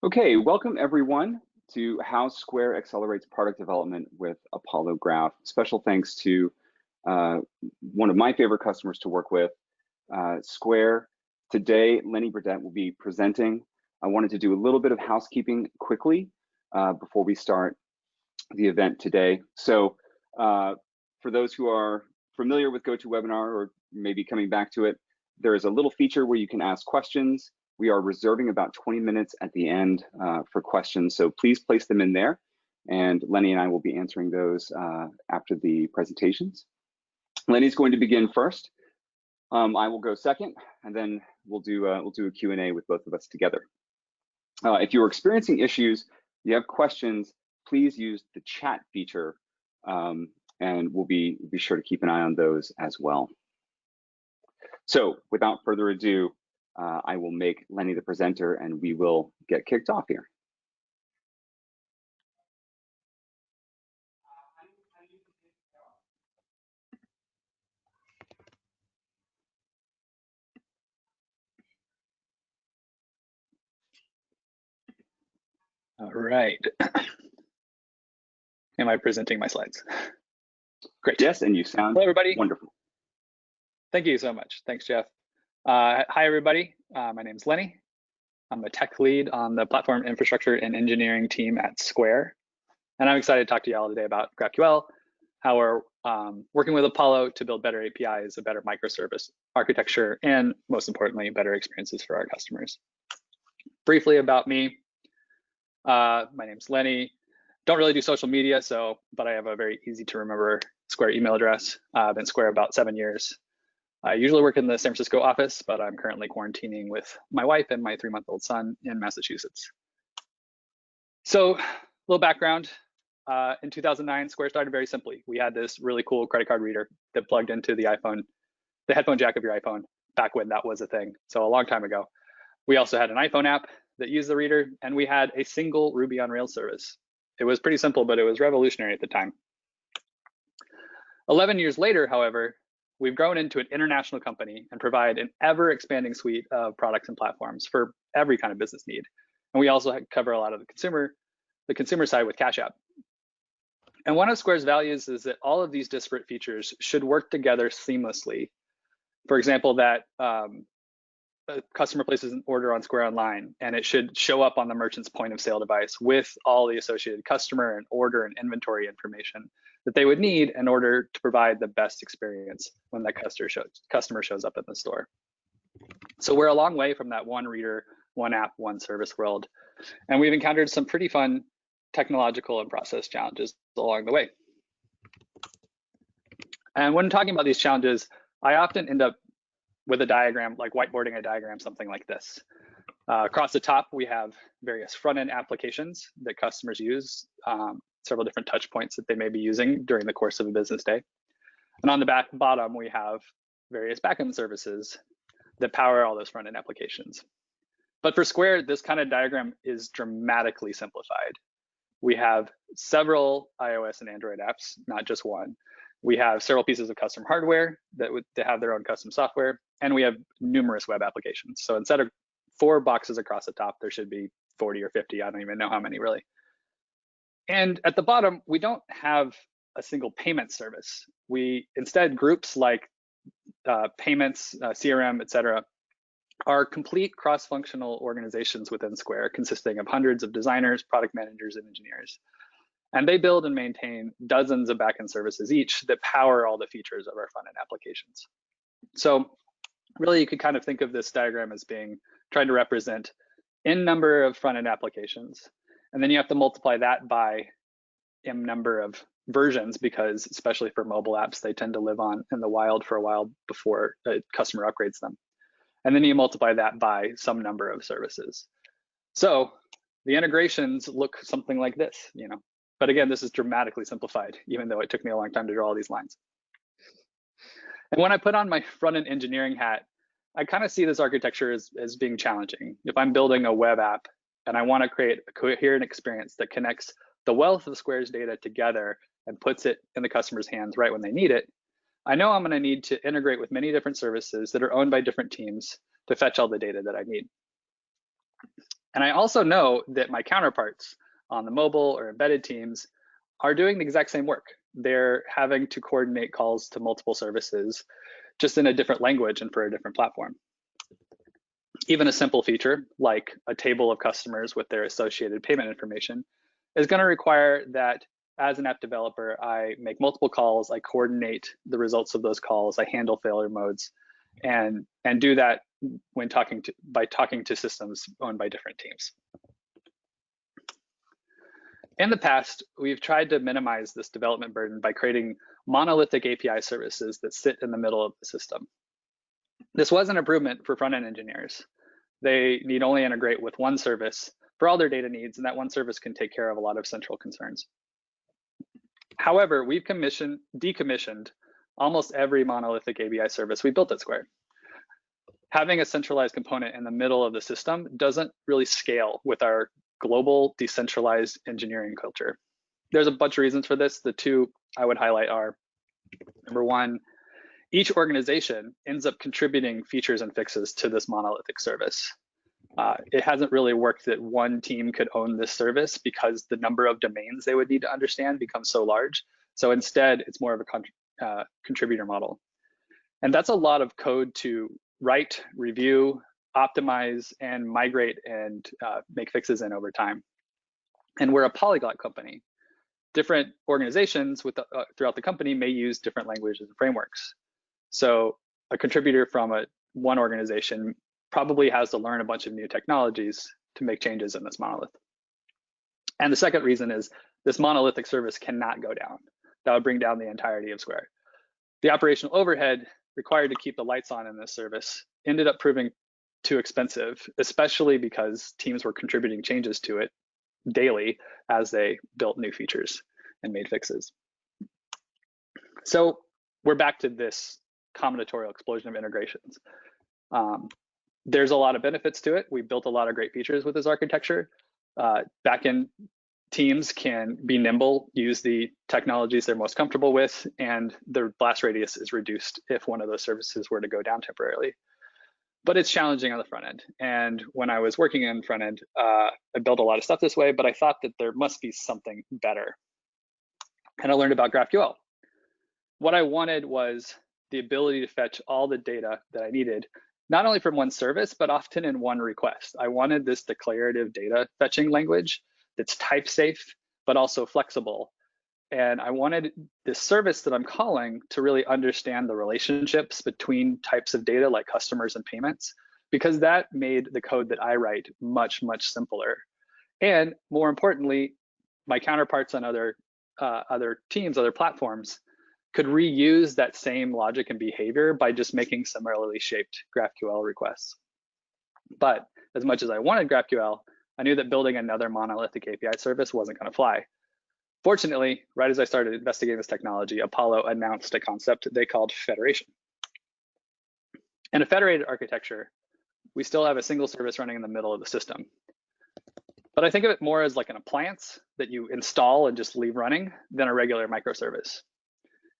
Okay, welcome everyone to How Square Accelerates Product Development with Apollo Graph. Special thanks to one of my favorite customers to work with, Square. Today, Lenny Burdett will be presenting. I wanted to do a little bit of housekeeping quickly before we start the event today. So for those who are familiar with GoToWebinar or maybe coming back to it, there is a little feature where you can ask questions. We are reserving about 20 minutes at the end for questions, so please place them in there. And Lenny and I will be answering those after the presentations. Lenny's going to begin first. I will go second, and then we'll do a Q&A with both of us together. If you're experiencing issues, you have questions, please use the chat feature, and we'll be sure to keep an eye on those as well. So without further ado, I will make Lenny the presenter and we will get kicked off here. All right. Am I presenting my slides? Great. Yes, and you sound Hello, everybody. Wonderful. Thank you so much. Thanks, Jeff. Hi, everybody. My name is Lenny. I'm a tech lead on the platform infrastructure and engineering team at Square. And I'm excited to talk to you all today about GraphQL, how we're working with Apollo to build better APIs, a better microservice architecture, and most importantly, better experiences for our customers. Briefly about me, my name's Lenny. Don't really do social media, but I have a very easy to remember Square email address. I've been Square about 7 years. I usually work in the San Francisco office, but I'm currently quarantining with my wife and my 3-month-old son in Massachusetts. So, a little background. In 2009, Square started very simply. We had this really cool credit card reader that plugged into the iPhone, the headphone jack of your iPhone, back when that was a thing, so a long time ago. We also had an iPhone app that used the reader, and we had a single Ruby on Rails service. It was pretty simple, but it was revolutionary at the time. 11 years later, however, we've grown into an international company and provide an ever-expanding suite of products and platforms for every kind of business need. And we also cover a lot of the consumer side with Cash App. And one of Square's values is that all of these disparate features should work together seamlessly. For example, that a customer places an order on Square Online, and it should show up on the merchant's point of sale device with all the associated customer and order and inventory information that they would need in order to provide the best experience when that customer shows up in the store. So we're a long way from that one reader, one app, one service world. And we've encountered some pretty fun technological and process challenges along the way. And when talking about these challenges, I often end up with a diagram, like whiteboarding a diagram, something like this. Across the top, we have various front-end applications that customers use, several different touch points that they may be using during the course of a business day. And on the bottom, we have various backend services that power all those front-end applications. But for Square, this kind of diagram is dramatically simplified. We have several iOS and Android apps, not just one. We have several pieces of custom hardware that have their own custom software, and we have numerous web applications. So instead of 4 boxes across the top, there should be 40 or 50. I don't even know how many really. And at the bottom, we don't have a single payment service. We instead, groups like payments, CRM, et cetera, are complete cross-functional organizations within Square consisting of hundreds of designers, product managers, and engineers. And they build and maintain dozens of backend services each that power all the features of our front-end applications. So really, you could kind of think of this diagram as trying to represent n number of front-end applications. And then you have to multiply that by m number of versions, because especially for mobile apps, they tend to live on in the wild for a while before a customer upgrades them. And then you multiply that by some number of services. So the integrations look something like this, But again, this is dramatically simplified, even though it took me a long time to draw all these lines. And when I put on my front-end engineering hat, I kind of see this architecture as being challenging. If I'm building a web app and I want to create a coherent experience that connects the wealth of Square's data together and puts it in the customer's hands right when they need it, I know I'm going to need to integrate with many different services that are owned by different teams to fetch all the data that I need. And I also know that my counterparts on the mobile or embedded teams are doing the exact same work. They're having to coordinate calls to multiple services just in a different language and for a different platform. Even a simple feature like a table of customers with their associated payment information is going to require that as an app developer, I make multiple calls, I coordinate the results of those calls, I handle failure modes, and do that when by talking to systems owned by different teams. In the past, we've tried to minimize this development burden by creating monolithic API services that sit in the middle of the system. This was an improvement for front-end engineers. They need only integrate with one service for all their data needs, and that one service can take care of a lot of central concerns. However, we've decommissioned almost every monolithic API service we built at Square. Having a centralized component in the middle of the system doesn't really scale with our global decentralized engineering culture. There's a bunch of reasons for this. The two I would highlight are, number one, each organization ends up contributing features and fixes to this monolithic service. It hasn't really worked that one team could own this service because the number of domains they would need to understand becomes so large. So instead, it's more of a contributor model. And that's a lot of code to write, review, optimize, and migrate and make fixes in over time. And we're a polyglot company. Different organizations throughout the company may use different languages and frameworks. So a contributor from one organization probably has to learn a bunch of new technologies to make changes in this monolith. And the second reason is this monolithic service cannot go down. That would bring down the entirety of Square. The operational overhead required to keep the lights on in this service ended up proving too expensive, especially because teams were contributing changes to it daily as they built new features and made fixes. So we're back to this combinatorial explosion of integrations. There's a lot of benefits to it. We built a lot of great features with this architecture. Backend teams can be nimble, use the technologies they're most comfortable with, and the blast radius is reduced if one of those services were to go down temporarily. But it's challenging on the front end. And when I was working in front end, I built a lot of stuff this way, but I thought that there must be something better. And I learned about GraphQL. What I wanted was the ability to fetch all the data that I needed, not only from one service, but often in one request. I wanted this declarative data fetching language that's type safe, but also flexible. And I wanted this service that I'm calling to really understand the relationships between types of data like customers and payments, because that made the code that I write much, much simpler. And more importantly, my counterparts on other teams, other platforms, could reuse that same logic and behavior by just making similarly shaped GraphQL requests. But as much as I wanted GraphQL, I knew that building another monolithic API service wasn't going to fly. Fortunately, right as I started investigating this technology, Apollo announced a concept they called federation. In a federated architecture, we still have a single service running in the middle of the system. But I think of it more as like an appliance that you install and just leave running than a regular microservice.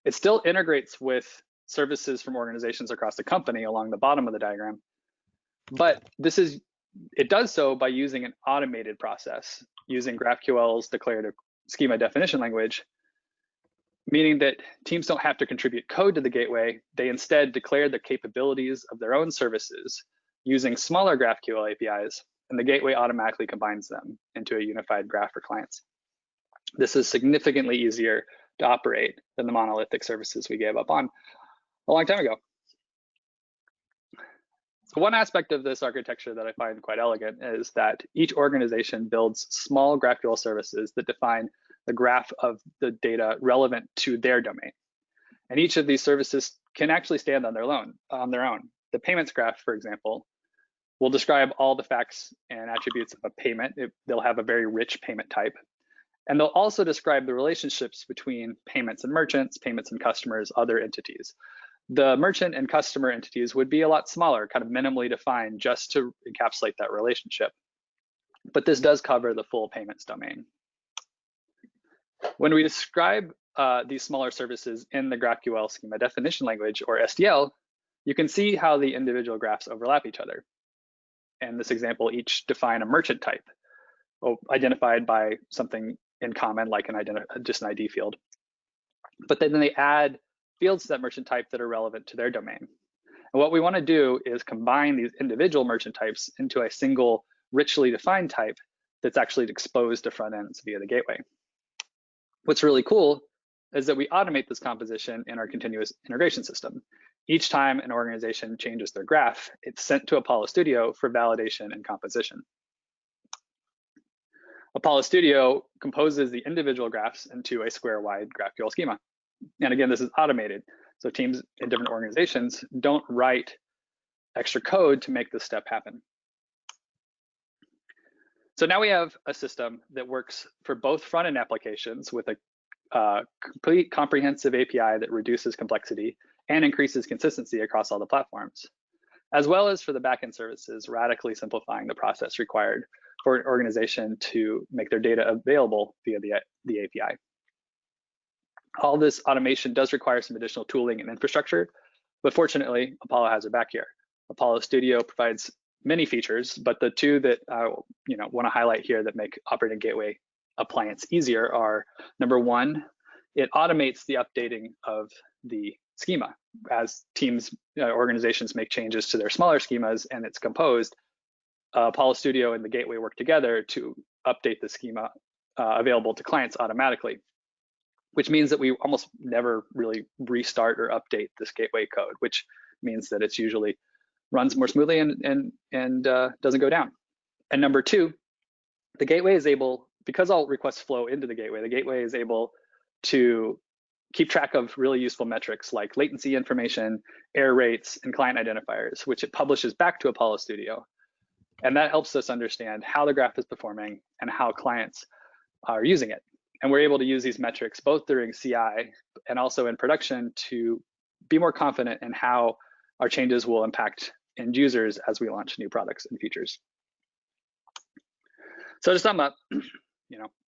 It still integrates with services from organizations across the company along the bottom of the diagram, but it does so by using an automated process, using GraphQL's declarative schema definition language, meaning that teams don't have to contribute code to the gateway. They instead declare the capabilities of their own services using smaller GraphQL APIs, and the gateway automatically combines them into a unified graph for clients. This is significantly easier to operate than the monolithic services we gave up on a long time ago. So one aspect of this architecture that I find quite elegant is that each organization builds small GraphQL services that define the graph of the data relevant to their domain. And each of these services can actually stand on their own. The payments graph, for example, will describe all the facts and attributes of a payment. They'll have a very rich payment type. And they'll also describe the relationships between payments and merchants, payments and customers, other entities. The merchant and customer entities would be a lot smaller, kind of minimally defined, just to encapsulate that relationship. But this does cover the full payments domain. When we describe these smaller services in the GraphQL schema definition language, or SDL, you can see how the individual graphs overlap each other. in this example, each define a merchant type, identified by something in common, like just an ID field. But then they add fields to that merchant type that are relevant to their domain. And what we want to do is combine these individual merchant types into a single richly defined type that's actually exposed to front ends via the gateway. What's really cool is that we automate this composition in our continuous integration system. Each time an organization changes their graph, it's sent to Apollo Studio for validation and composition. Apollo Studio composes the individual graphs into a square-wide GraphQL schema. And again, this is automated. So teams in different organizations don't write extra code to make this step happen. So now we have a system that works for both front-end applications with a complete comprehensive API that reduces complexity and increases consistency across all the platforms, as well as for the back-end services, radically simplifying the process required for an organization to make their data available via the API. All this automation does require some additional tooling and infrastructure, but fortunately, Apollo has it back here. Apollo Studio provides many features, but the two that I want to highlight here that make operating gateway appliance easier are, number one, it automates the updating of the schema. As teams, organizations make changes to their smaller schemas and it's composed, Apollo Studio and the gateway work together to update the schema available to clients automatically, which means that we almost never really restart or update this gateway code, which means that it's usually runs more smoothly and doesn't go down. And number two, the gateway is able, because all requests flow into the gateway is able to keep track of really useful metrics like latency information, error rates, and client identifiers, which it publishes back to Apollo Studio. And that helps us understand how the graph is performing and how clients are using it. And we're able to use these metrics both during CI and also in production to be more confident in how our changes will impact end users as we launch new products and features. So to sum up,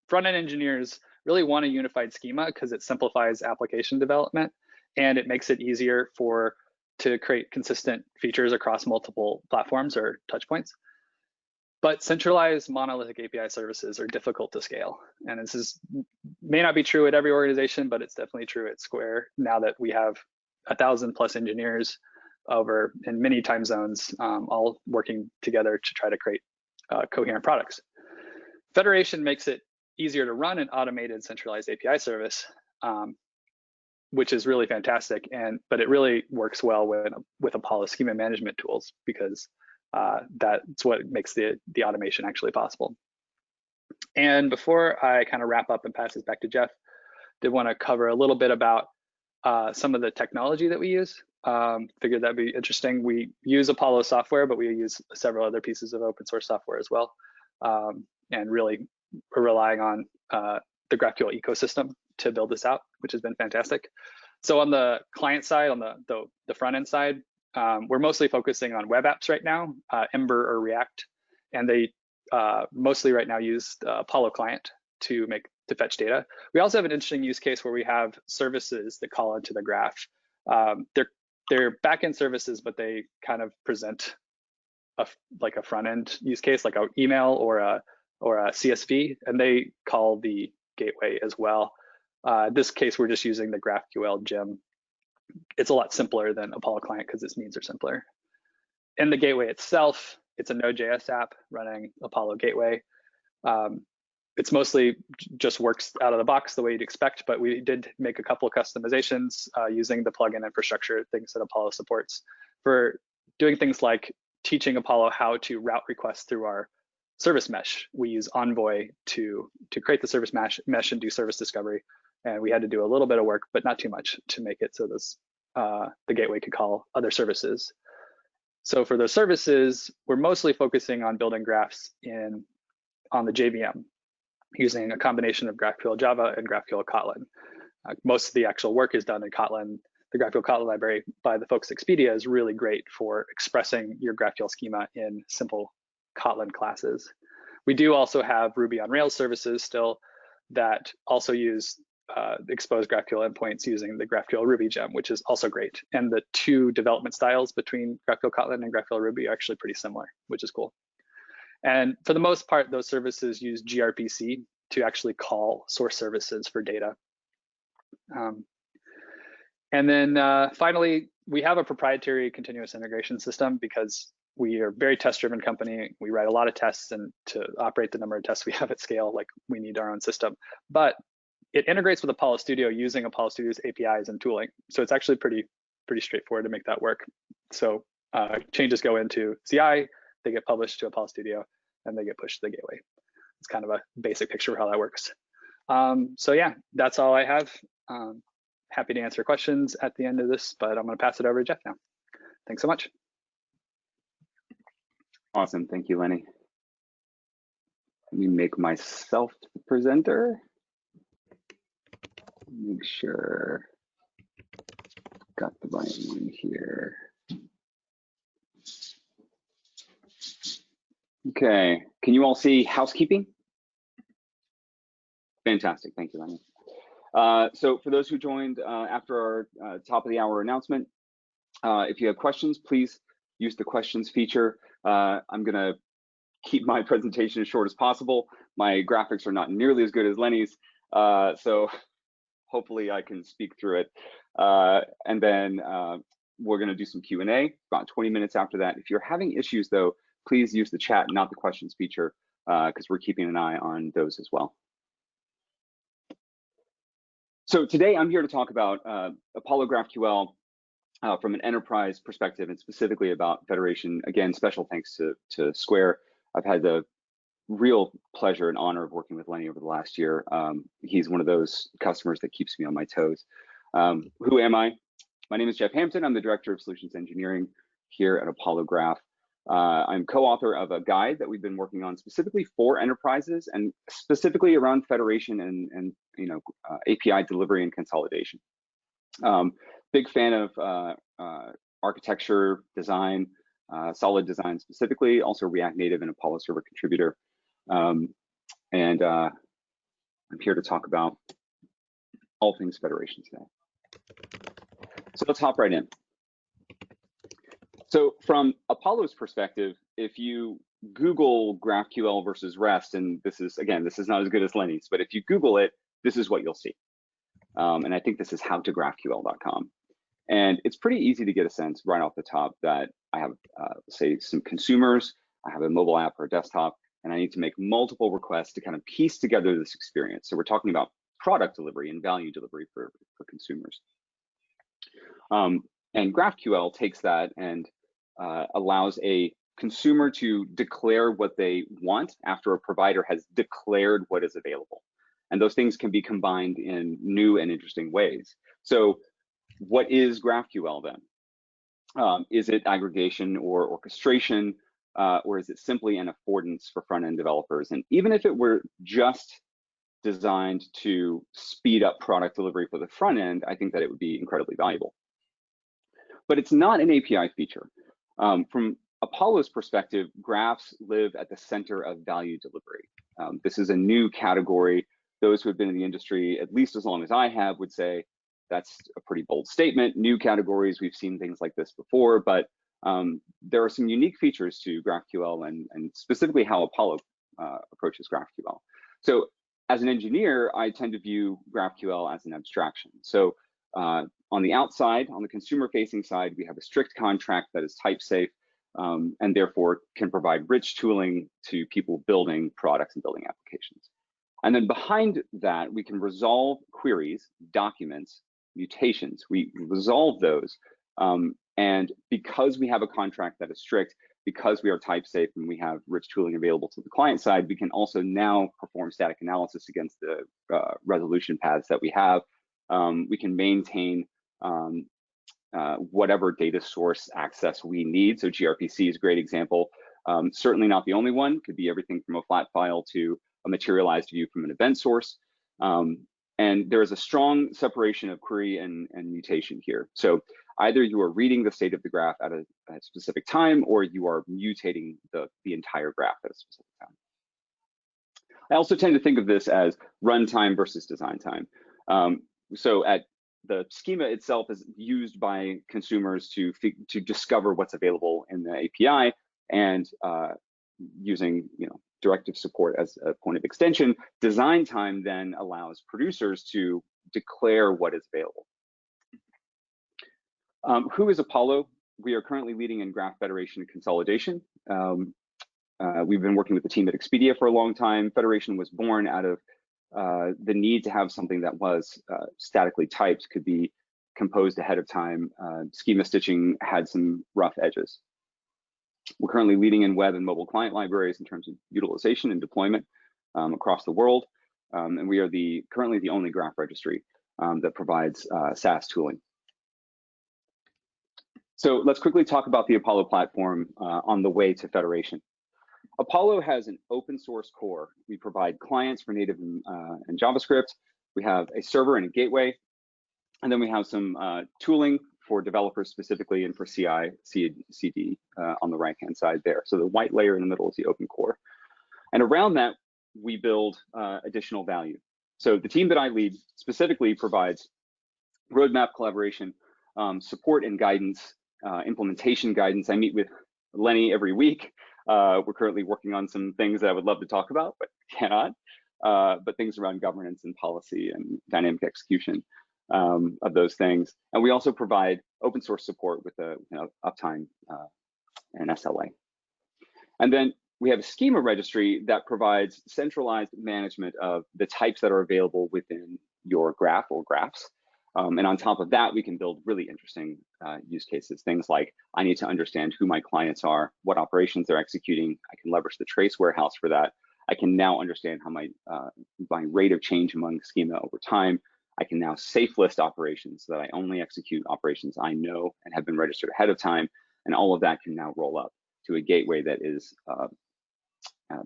front-end engineers really want a unified schema because it simplifies application development and it makes it easier to create consistent features across multiple platforms or touch points. But centralized monolithic API services are difficult to scale. And this may not be true at every organization, but it's definitely true at Square now that we have 1,000+ engineers over in many time zones, all working together to try to create coherent products. Federation makes it easier to run an automated centralized API service, which is really fantastic. But it really works well with Apollo schema management tools because that's what makes the automation actually possible. And before I kind of wrap up and pass this back to Jeff, did want to cover a little bit about some of the technology that we use. Figured that'd be interesting. We use Apollo software, but we use several other pieces of open source software as well. And really we're relying on the GraphQL ecosystem to build this out, which has been fantastic. So on the client side, on the front end side, we're mostly focusing on web apps right now, Ember or React, and they mostly right now use Apollo client to fetch data. We also have an interesting use case where we have services that call into the graph. They're backend services, but they kind of present like a front end use case, like an email or a CSV, and they call the gateway as well. In this case, we're just using the GraphQL gem. It's a lot simpler than Apollo client because its needs are simpler. In the gateway itself, it's a Node.js app running Apollo Gateway. It's mostly just works out of the box the way you'd expect, but we did make a couple of customizations using the plugin infrastructure, things that Apollo supports, for doing things like teaching Apollo how to route requests through our service mesh. We use Envoy to create the service mesh and do service discovery. And we had to do a little bit of work, but not too much, to make it so the gateway could call other services. So for those services, we're mostly focusing on building graphs on the JVM using a combination of GraphQL Java and GraphQL Kotlin. Most of the actual work is done in Kotlin. The GraphQL Kotlin library by the folks at Expedia is really great for expressing your GraphQL schema in simple Kotlin classes. We do also have Ruby on Rails services still that also use expose GraphQL endpoints using the GraphQL Ruby gem, which is also great. And the two development styles between GraphQL Kotlin and GraphQL Ruby are actually pretty similar, which is cool. And for the most part, those services use gRPC to actually call source services for data. And then finally, we have a proprietary continuous integration system because we are a very test-driven company. We write a lot of tests, and to operate the number of tests we have at scale, like, we need our own system. But it integrates with Apollo Studio using Apollo Studio's APIs and tooling. So it's actually pretty straightforward to make that work. So changes go into CI, they get published to Apollo Studio, and they get pushed to the gateway. It's kind of a basic picture of how that works. So yeah, that's all I have. Happy to answer questions at the end of this, but I'm going to pass it over to Jeff now. Thanks so much. Awesome. Thank you, Lenny. Let me make myself the presenter. Make sure got the right one here. Okay, can you all see housekeeping? Fantastic, thank you, Lenny. So for those who joined after our top of the hour announcement, if you have questions, please use the questions feature. I'm gonna keep my presentation as short as possible. My graphics are not nearly as good as Lenny's, so hopefully I can speak through it. And then we're gonna do some Q&A about 20 minutes after that. If you're having issues though, please use the chat, not the questions feature, because we're keeping an eye on those as well. So today I'm here to talk about Apollo GraphQL from an enterprise perspective, and specifically about Federation. Again, special thanks to Square. I've had the real pleasure and honor of working with Lenny over the last year. He's one of those customers that keeps me on my toes. Who am I? My name is Jeff Hampton. I'm the Director of Solutions Engineering here at Apollo Graph. I'm co-author of a guide that we've been working on specifically for enterprises, and specifically around federation and API delivery and consolidation. Big fan of architecture, design, solid design specifically, also React Native and Apollo Server contributor. And I'm here to talk about all things federation today. So let's hop right in. So from Apollo's perspective, if you Google GraphQL versus REST, and this is not as good as Lenny's, but if you Google it, this is what you'll see. And I think this is howtographql.com. And it's pretty easy to get a sense right off the top that I have, say, some consumers, I have a mobile app or a desktop, and I need to make multiple requests to kind of piece together this experience. So we're talking about product delivery and value delivery for consumers. And GraphQL takes that and allows a consumer to declare what they want after a provider has declared what is available. And those things can be combined in new and interesting ways. So what is GraphQL then? Is it aggregation or orchestration, or is it simply an affordance for front-end developers? And even if it were just designed to speed up product delivery for the front end, I think that it would be incredibly valuable. But it's not an API feature. From Apollo's perspective, graphs live at the center of value delivery. This is a new category. Those who have been in the industry at least as long as I have would say that's a pretty bold statement. New categories, we've seen things like this before, but there are some unique features to GraphQL and specifically how Apollo approaches GraphQL. So as an engineer, I tend to view GraphQL as an abstraction. So on the outside, on the consumer-facing side, we have a strict contract that is type-safe and therefore can provide rich tooling to people building products and building applications. And then behind that, we can resolve queries, documents, mutations. We resolve those. And because we have a contract that is strict, because we are type-safe and we have rich tooling available to the client side, we can also now perform static analysis against the resolution paths that we have. We can maintain whatever data source access we need. So gRPC is a great example. Certainly not the only one. Could be everything from a flat file to a materialized view from an event source. And there is a strong separation of query and mutation here. So either you are reading the state of the graph at a specific time, or you are mutating the entire graph at a specific time. I also tend to think of this as runtime versus design time. So the schema itself is used by consumers to discover what's available in the API, and using directive support as a point of extension, design time then allows producers to declare what is available. Who is Apollo? We are currently leading in graph federation and consolidation. We've been working with the team at Expedia for a long time. Federation was born out of the need to have something that was statically typed, could be composed ahead of time. Schema stitching had some rough edges. We're currently leading in web and mobile client libraries in terms of utilization and deployment across the world. And we are currently the only graph registry that provides SaaS tooling. So let's quickly talk about the Apollo platform on the way to federation. Apollo has an open source core. We provide clients for native and JavaScript. We have a server and a gateway. And then we have some tooling for developers specifically, and for CI, CD on the right-hand side there. So the white layer in the middle is the open core. And around that, we build additional value. So the team that I lead specifically provides roadmap collaboration, support and guidance, implementation guidance. I meet with Lenny every week. We're currently working on some things that I would love to talk about, but cannot. But things around governance and policy and dynamic execution of those things. And we also provide open source support with the uptime and SLA. And then we have a schema registry that provides centralized management of the types that are available within your graph or graphs. And on top of that, we can build really interesting use cases. Things like, I need to understand who my clients are, what operations they're executing. I can leverage the trace warehouse for that. I can now understand how my rate of change among schema over time. I can now safe list operations so that I only execute operations I know and have been registered ahead of time. And all of that can now roll up to a gateway that is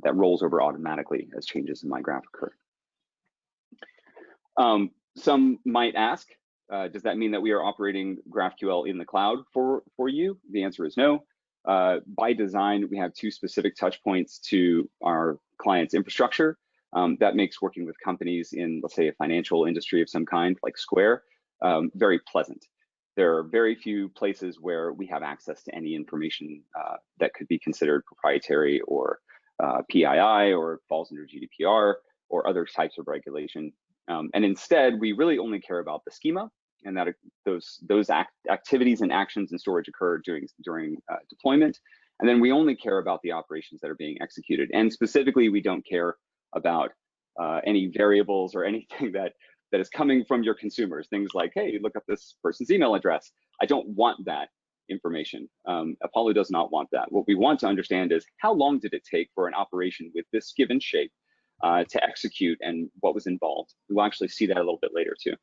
that rolls over automatically as changes in my graph occur. Some might ask, does that mean that we are operating GraphQL in the cloud for you? The answer is no. By design, we have two specific touch points to our client's infrastructure. That makes working with companies in, let's say, a financial industry of some kind, like Square, very pleasant. There are very few places where we have access to any information that could be considered proprietary or PII or falls under GDPR or other types of regulation. And instead, we really only care about the schema, and that those activities and actions and storage occur during deployment. And then we only care about the operations that are being executed. And specifically, we don't care about any variables or anything that is coming from your consumers. Things like, hey, look up this person's email address. I don't want that information. Apollo does not want that. What we want to understand is, how long did it take for an operation with this given shape to execute, and what was involved. We'll actually see that a little bit later too.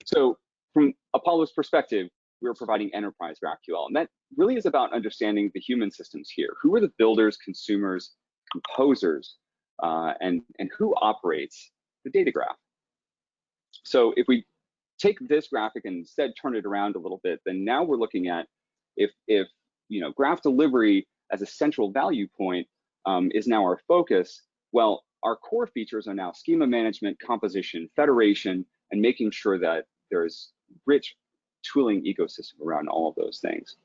So from Apollo's perspective, we're providing enterprise GraphQL, and that really is about understanding the human systems here. Who are the builders, consumers, composers, and who operates the data graph? So if we take this graphic and instead turn it around a little bit, then now we're looking at if graph delivery as a central value point is now our focus. Well, our core features are now schema management, composition, federation, and making sure that there's rich tooling ecosystem around all of those things.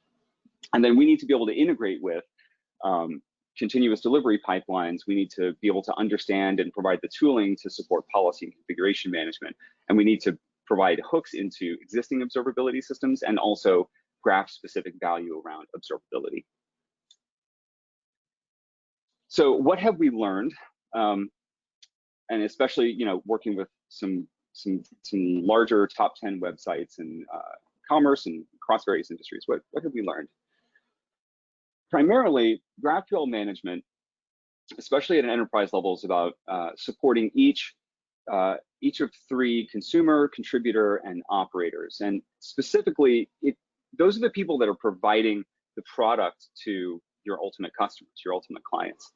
And then we need to be able to integrate with continuous delivery pipelines. We need to be able to understand and provide the tooling to support policy and configuration management. And we need to provide hooks into existing observability systems and also graph-specific value around observability. So what have we learned? And especially, working with some larger top 10 websites and commerce and across various industries, what have we learned? Primarily, GraphQL management, especially at an enterprise level, is about supporting each of three: consumer, contributor, and operators. And specifically, those are the people that are providing the product to your ultimate customers, your ultimate clients.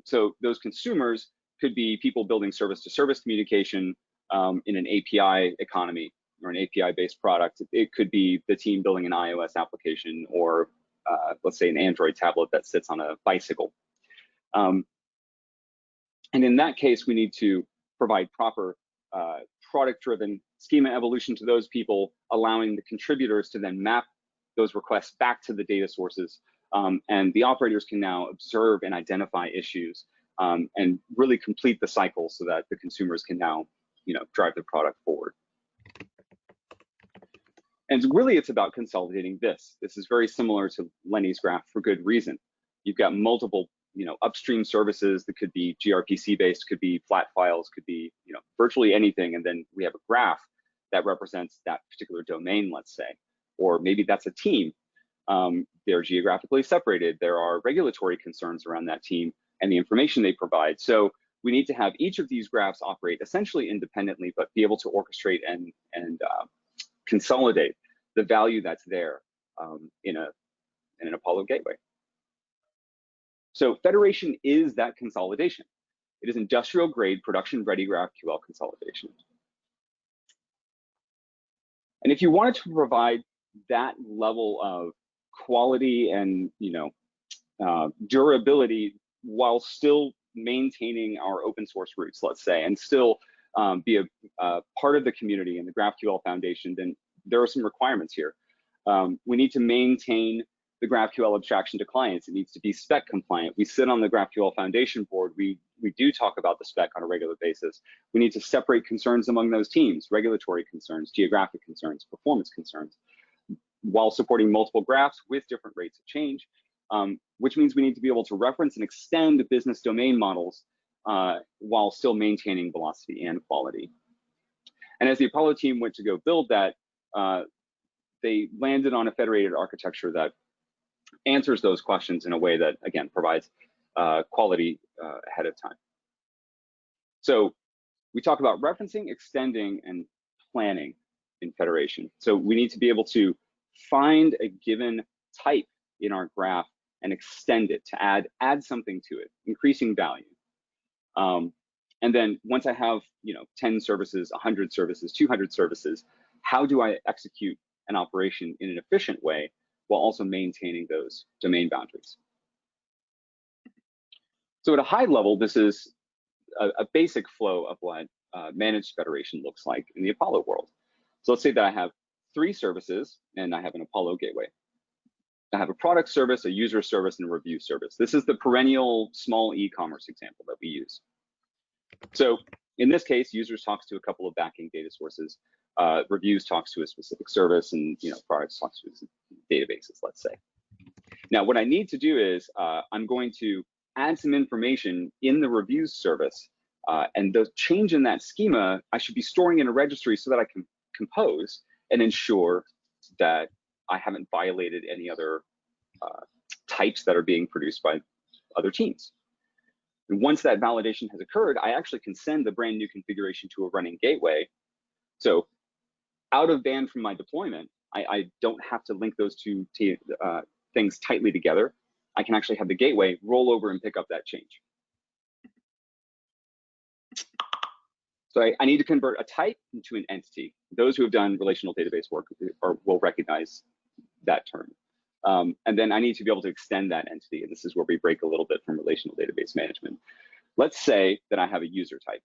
So those consumers could be people building service-to-service communication in an API economy or an API-based product. It could be the team building an iOS application, or let's say an Android tablet that sits on a bicycle. And in that case, we need to provide proper product-driven schema evolution to those people, allowing the contributors to then map those requests back to the data sources. And the operators can now observe and identify issues and really complete the cycle so that the consumers can now, drive the product forward. And really, it's about consolidating this. This is very similar to Lenny's graph for good reason. You've got multiple, upstream services that could be gRPC based, could be flat files, could be, virtually anything. And then we have a graph that represents that particular domain, let's say, or maybe that's a team. They're geographically separated. There are regulatory concerns around that team and the information they provide. So we need to have each of these graphs operate essentially independently, but be able to orchestrate and consolidate the value that's there in an Apollo gateway. So federation is that consolidation. It is industrial grade production ready GraphQL consolidation. And if you wanted to provide that level of quality and durability while still maintaining our open source roots, let's say, and still be a part of the community and the GraphQL Foundation, then there are some requirements here. We need to maintain the GraphQL abstraction to clients. It needs to be spec compliant. We sit on the GraphQL Foundation board. We do talk about the spec on a regular basis. We need to separate concerns among those teams: regulatory concerns, geographic concerns, performance concerns, while supporting multiple graphs with different rates of change, which means we need to be able to reference and extend business domain models while still maintaining velocity and quality. And as the Apollo team went to go build that, they landed on a federated architecture that answers those questions in a way that, again, provides quality ahead of time. So we talk about referencing, extending, and planning in federation. So we need to be able to find a given type in our graph and extend it to add something to it, increasing value. And then once I have 10 services, 100 services, 200 services, how do I execute an operation in an efficient way while also maintaining those domain boundaries? So at a high level, this is a basic flow of what managed federation looks like in the Apollo world. So let's say that I have 3 services and I have an Apollo gateway. I have a product service, a user service, and a review service. This is the perennial small e-commerce example that we use. So in this case, users talks to a couple of backing data sources. Reviews talks to a specific service, and products talks to databases, let's say. Now, what I need to do is I'm going to add some information in the reviews service, and the change in that schema I should be storing in a registry so that I can compose and ensure that I haven't violated any other types that are being produced by other teams. And once that validation has occurred, I actually can send the brand new configuration to a running gateway. So out of band from my deployment, I don't have to link those two things tightly together. I can actually have the gateway roll over and pick up that change. So I need to convert a type into an entity. Those who have done relational database work will recognize that term. And then I need to be able to extend that entity. And this is where we break a little bit from relational database management. Let's say that I have a user type.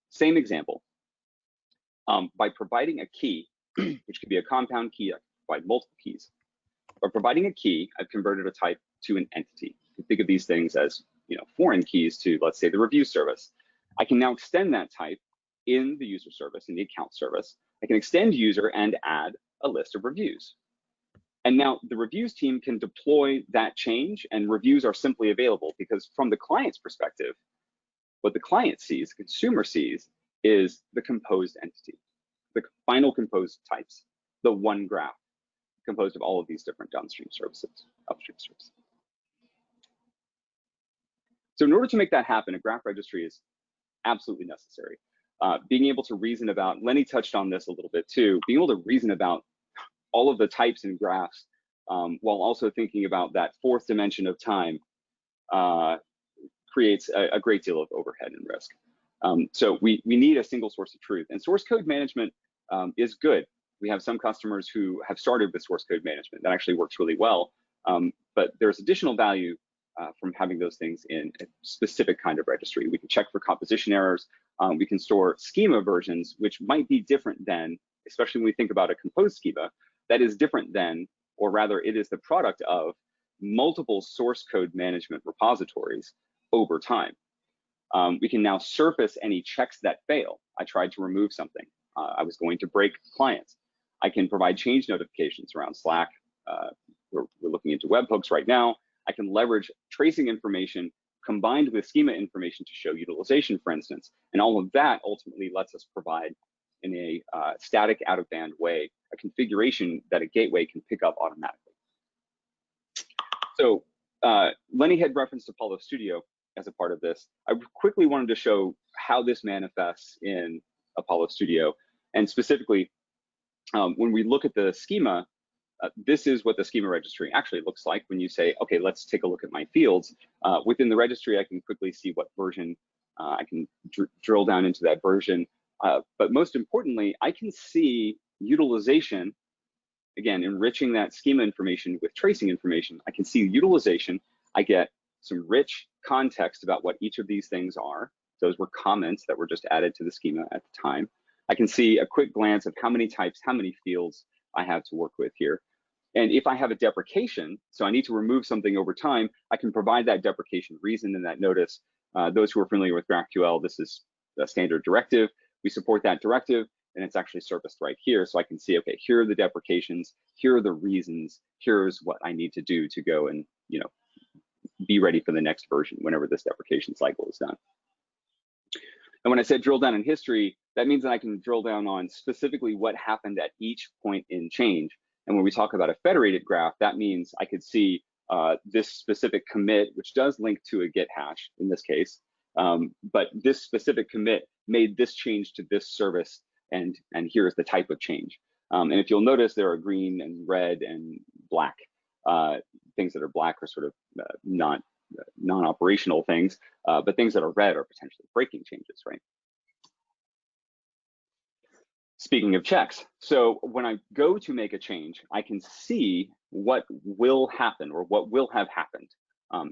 Same example. By providing a key, which could be a compound key, I can provide multiple keys. By providing a key, I've converted a type to an entity. You can think of these things as foreign keys to, let's say, the review service. I can now extend that type in the user service, in the account service. I can extend user and add a list of reviews. And now the reviews team can deploy that change, and reviews are simply available because from the client's perspective, what the client sees, the consumer sees, is the composed entity, the final composed types, the one graph composed of all of these different downstream services, upstream services. So in order to make that happen, a graph registry is absolutely necessary. Being able to reason about, Lenny touched on this a little bit too, being able to reason about all of the types and graphs while also thinking about that fourth dimension of time creates a great deal of overhead and risk. So we need a single source of truth, and source code management is good. We have some customers who have started with source code management that actually works really well, but there's additional value from having those things in a specific kind of registry. We can check for composition errors. We can store schema versions, which might be different than, especially when we think about a composed schema, that is different than, or rather it is the product of multiple source code management repositories over time. We can now surface any checks that fail. I tried to remove something. I was going to break clients. I can provide change notifications around Slack. We're looking into webhooks right now. I can leverage tracing information combined with schema information to show utilization, for instance. And all of that ultimately lets us provide in a static out-of-band way a configuration that a gateway can pick up automatically. So Lenny had referenced Apollo Studio as a part of this. I quickly wanted to show how this manifests in Apollo Studio. And specifically, when we look at the schema, this is what the schema registry actually looks like when you say, okay, let's take a look at my fields. Within the registry, I can quickly see what version. I can drill down into that version. But most importantly, I can see utilization, again, enriching that schema information with tracing information. I can see utilization. I get some rich context about what each of these things are. Those were comments that were just added to the schema at the time. I can see a quick glance of how many types, how many fields I have to work with here. And if I have a deprecation, so I need to remove something over time, I can provide that deprecation reason in that notice. Those who are familiar with GraphQL, this is a standard directive. We support that directive, and it's actually surfaced right here. So I can see, okay, here are the deprecations, here are the reasons, here's what I need to do to go and, be ready for the next version whenever this deprecation cycle is done. And when I said drill down in history, that means that I can drill down on specifically what happened at each point in change. And when we talk about a federated graph, that means I could see this specific commit, which does link to a Git hash in this case. But this specific commit made this change to this service, and here's the type of change. And if you'll notice, there are green and red and black. Things that are black are sort of non-operational things, but things that are red are potentially breaking changes, right? Speaking of checks, so when I go to make a change, I can see what will happen or what will have happened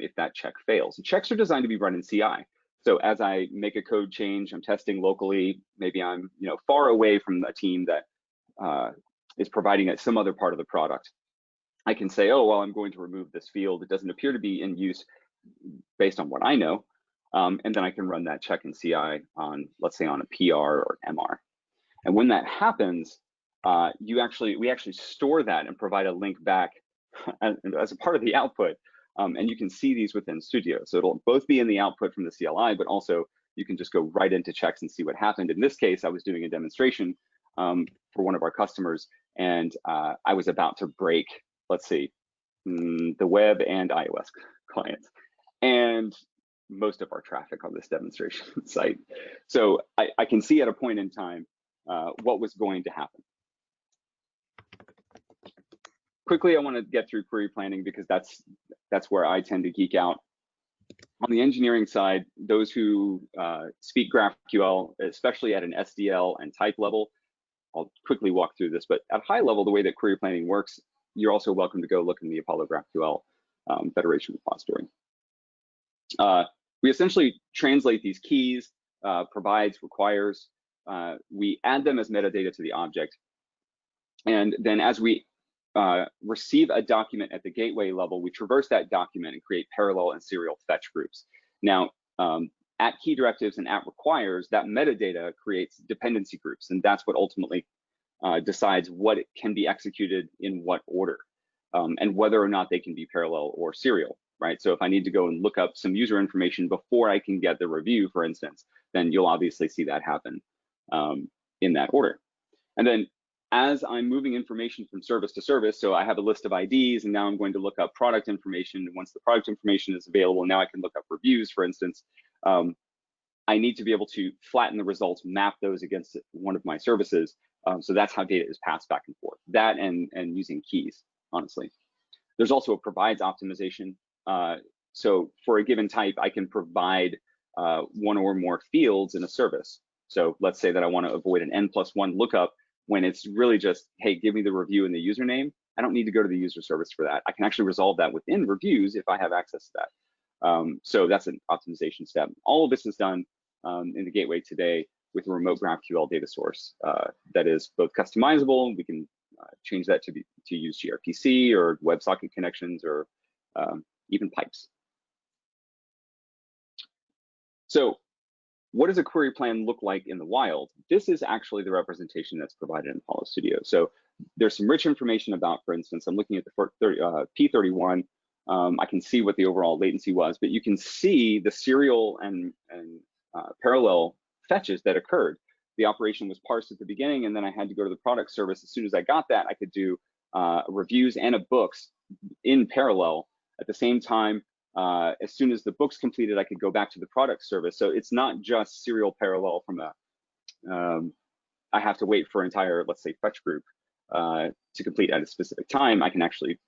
if that check fails. And checks are designed to be run in CI. So as I make a code change, I'm testing locally, maybe I'm far away from a team that is providing some other part of the product. I can say, oh, well, I'm going to remove this field. It doesn't appear to be in use based on what I know. And then I can run that check in CI on, let's say, on a PR or MR. And when that happens, we actually store that and provide a link back as a part of the output. And you can see these within Studio. So it'll both be in the output from the CLI, but also you can just go right into checks and see what happened. In this case, I was doing a demonstration for one of our customers, and I was about to break, let's see, the web and iOS clients, and most of our traffic on this demonstration site. So I can see at a point in time what was going to happen. Quickly, I want to get through query planning because that's where I tend to geek out. On the engineering side, those who speak GraphQL, especially at an SDL and type level, I'll quickly walk through this, but at high level, the way that query planning works, you're also welcome to go look in the Apollo GraphQL Federation repository. We essentially translate these keys, provides, requires. We add them as metadata to the object. And then as we receive a document at the gateway level, we traverse that document and create parallel and serial fetch groups. Now, at key directives and at requires, that metadata creates dependency groups, and that's what ultimately decides what can be executed in what order, and whether or not they can be parallel or serial, right? So if I need to go and look up some user information before I can get the review, for instance, then you'll obviously see that happen in that order. And then as I'm moving information from service to service, so I have a list of IDs, and now I'm going to look up product information. And once the product information is available, now I can look up reviews, for instance. I need to be able to flatten the results, map those against one of my services. So that's how data is passed back and forth. That and using keys, honestly. There's also a provides optimization. So for a given type, I can provide one or more fields in a service. So let's say that I want to avoid an n+1 lookup when it's really just, hey, give me the review and the username. I don't need to go to the user service for that. I can actually resolve that within reviews if I have access to that. So that's an optimization step. All of this is done in the gateway today with a remote GraphQL data source that is both customizable. We can change that to use gRPC or WebSocket connections or even pipes. So what does a query plan look like in the wild? This is actually the representation that's provided in Apollo Studio. So there's some rich information about, for instance, I'm looking at the P31. I can see what the overall latency was, but you can see the serial and parallel fetches that occurred. The operation was parsed at the beginning, and then I had to go to the product service. As soon as I got that, I could do reviews and a books in parallel at the same time. As soon as the book's completed, I could go back to the product service. So it's not just serial parallel from I have to wait for an entire, let's say, fetch group to complete at a specific time. I can actually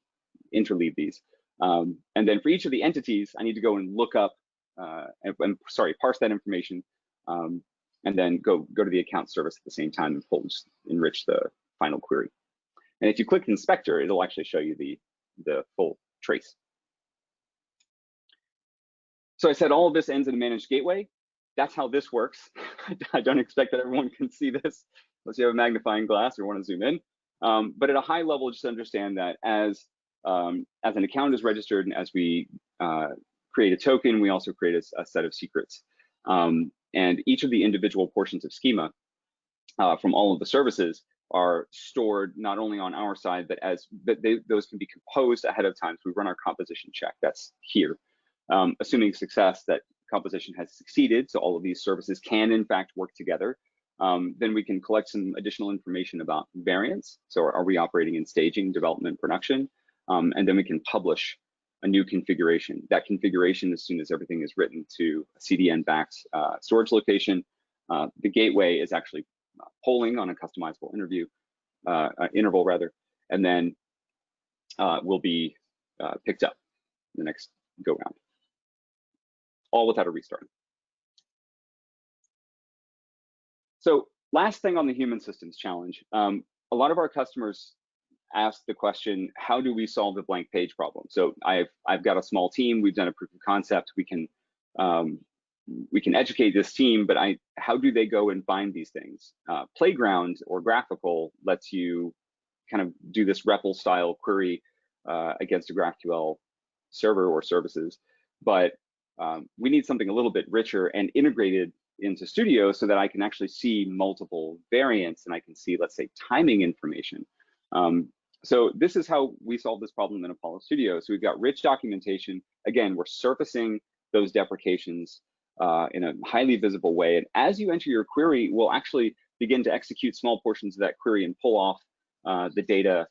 interleave these. And then for each of the entities, I need to go and look up, parse that information, and then go to the account service at the same time and just enrich the final query. And if you click Inspector, it'll actually show you the full trace. So I said all of this ends in a managed gateway. That's how this works. I don't expect that everyone can see this unless you have a magnifying glass or want to zoom in. But at a high level, just understand that as an account is registered and as we create a token, we also create a set of secrets. And each of the individual portions of schema from all of the services are stored not only on our side, but those can be composed ahead of time. So we run our composition check. That's here. Assuming success that composition has succeeded, so all of these services can in fact work together, then we can collect some additional information about variants. So are we operating in staging, development, production? And then we can publish a new configuration. That configuration, as soon as everything is written to a CDN-backed storage location, the gateway is actually polling on a customizable interval rather, and then will be picked up the next go round, all without a restart. So last thing on the human systems challenge, a lot of our customers ask the question, how do we solve the blank page problem? So I've got a small team, we've done a proof of concept, we can educate this team, but how do they go and find these things? Playground or Graphical lets you kind of do this REPL style query against a GraphQL server or services, but we need something a little bit richer and integrated into Studio so that I can actually see multiple variants and I can see, let's say, timing information. So this is how we solve this problem in Apollo Studio. So we've got rich documentation. Again, we're surfacing those deprecations in a highly visible way. And as you enter your query, we'll actually begin to execute small portions of that query and pull off the data,